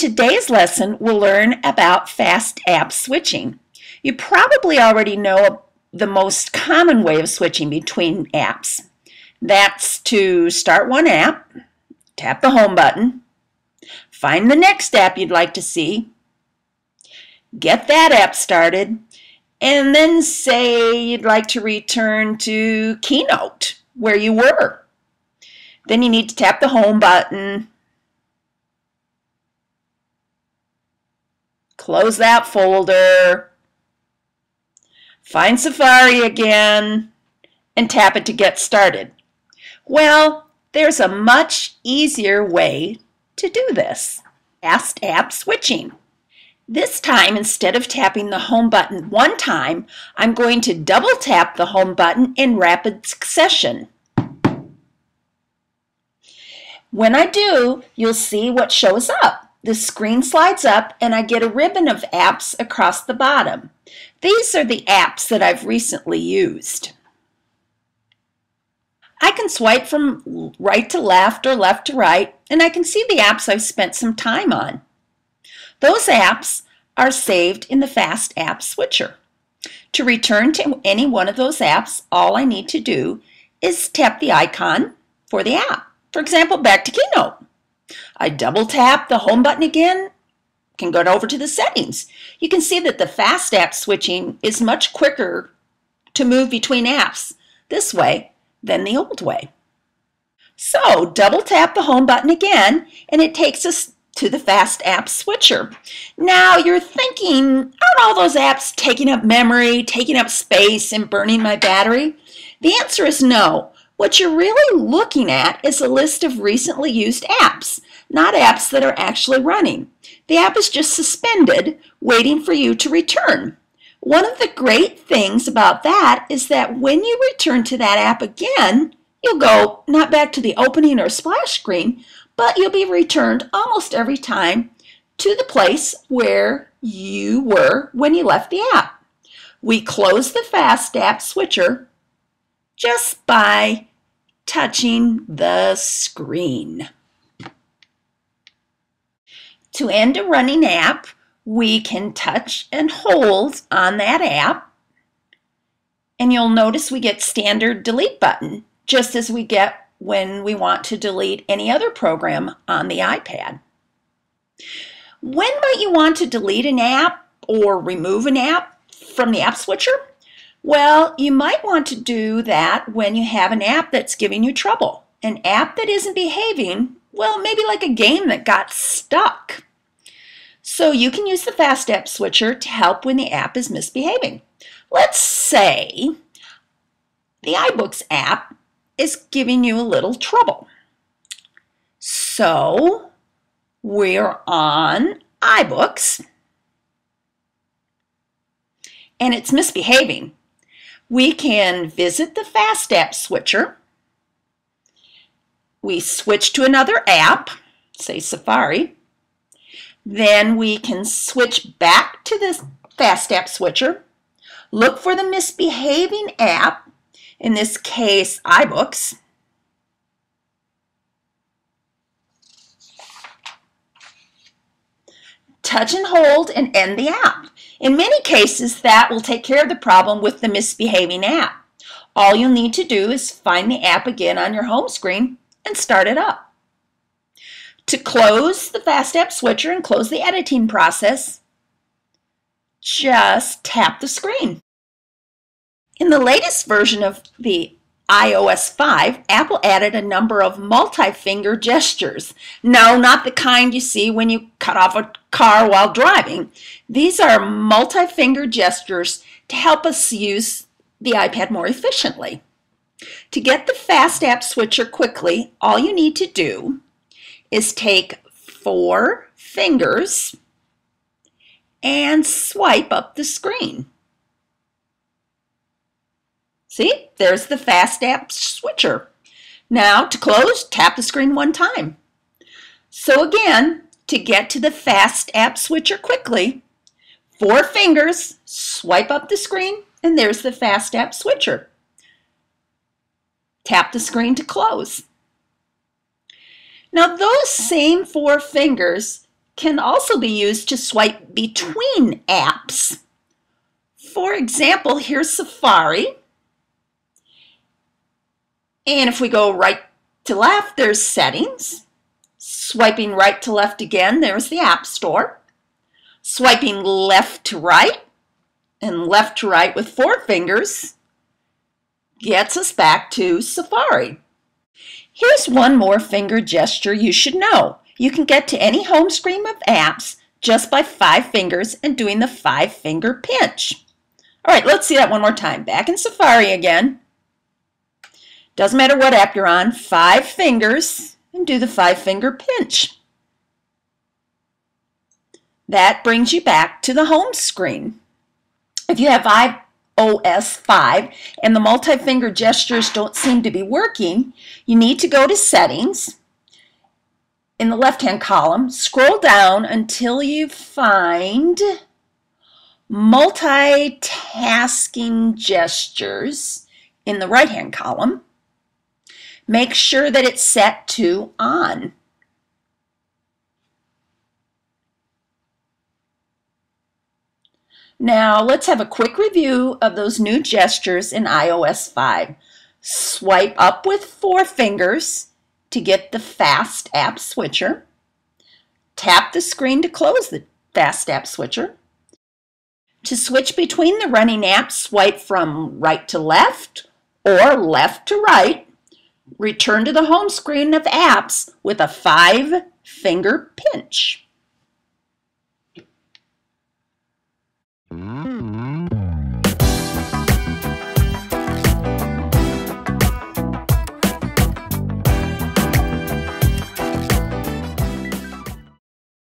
today's lesson, we'll learn about fast app switching. You probably already know the most common way of switching between apps. That's to start one app, tap the home button, find the next app you'd like to see, get that app started, and then say you'd like to return to Keynote, where you were. Then you need to tap the home button, close that folder, find Safari again, and tap it to get started. Well, there's a much easier way to do this. Fast app switching. This time, instead of tapping the home button one time, I'm going to double tap the home button in rapid succession. When I do, you'll see what shows up. The screen slides up and I get a ribbon of apps across the bottom. These are the apps that I've recently used. I can swipe from right to left or left to right, and I can see the apps I've spent some time on. Those apps are saved in the Fast App Switcher. To return to any one of those apps, all I need to do is tap the icon for the app. For example, back to Keynote. I double tap the home button again, can go over to the settings. You can see that the Fast App switching is much quicker to move between apps this way than the old way. So double tap the home button again and it takes us to the Fast App Switcher. Now you're thinking, aren't all those apps taking up memory, taking up space, and burning my battery? The answer is no. What you're really looking at is a list of recently used apps, not apps that are actually running. The app is just suspended, waiting for you to return. One of the great things about that is that when you return to that app again, you'll go not back to the opening or splash screen, but you'll be returned almost every time to the place where you were when you left the app. We close the Fast App Switcher just by touching the screen. To end a running app, we can touch and hold on that app, and you'll notice we get standard delete button, just as we get when we want to delete any other program on the iPad. When might you want to delete an app or remove an app from the app switcher? Well, you might want to do that when you have an app that's giving you trouble. An app that isn't behaving, well, maybe like a game that got stuck. So you can use the Fast App Switcher to help when the app is misbehaving. Let's say the iBooks app is giving you a little trouble. So we're on iBooks and it's misbehaving. We can visit the Fast App Switcher. We switch to another app, say Safari. Then we can switch back to the Fast App Switcher, look for the misbehaving app, in this case iBooks, touch and hold and end the app. In many cases, that will take care of the problem with the misbehaving app. All you'll need to do is find the app again on your home screen and start it up. To close the Fast App Switcher and close the editing process, just tap the screen. In the latest version of the iOS 5, Apple added a number of multi-finger gestures. No, not the kind you see when you cut off a car while driving. These are multi-finger gestures to help us use the iPad more efficiently. To get the Fast App Switcher quickly, all you need to do is take 4 fingers and swipe up the screen. See, there's the Fast App Switcher. Now to close, tap the screen one time. So again, to get to the Fast App Switcher quickly, 4 fingers, swipe up the screen, and there's the Fast App Switcher. Tap the screen to close. Now those same 4 fingers can also be used to swipe between apps. For example, here's Safari. And if we go right to left, there's Settings. Swiping right to left again, there's the App Store. Swiping left to right and left to right with 4 fingers gets us back to Safari. Here's one more finger gesture you should know. You can get to any home screen of apps just by 5 fingers and doing the 5-finger pinch. All right, let's see that one more time. Back in Safari again. Doesn't matter what app you're on, 5 fingers and do the 5-finger pinch. That brings you back to the home screen. If you have iOS 5 and the multi-finger gestures don't seem to be working, you need to go to Settings. In the left-hand column, scroll down until you find Multitasking Gestures in the right-hand column. Make sure that it's set to On. Now let's have a quick review of those new gestures in iOS 5. Swipe up with 4 fingers to get the Fast App Switcher. Tap the screen to close the Fast App Switcher. To switch between the running apps, swipe from right to left or left to right. Return to the home screen of apps with a 5-finger pinch.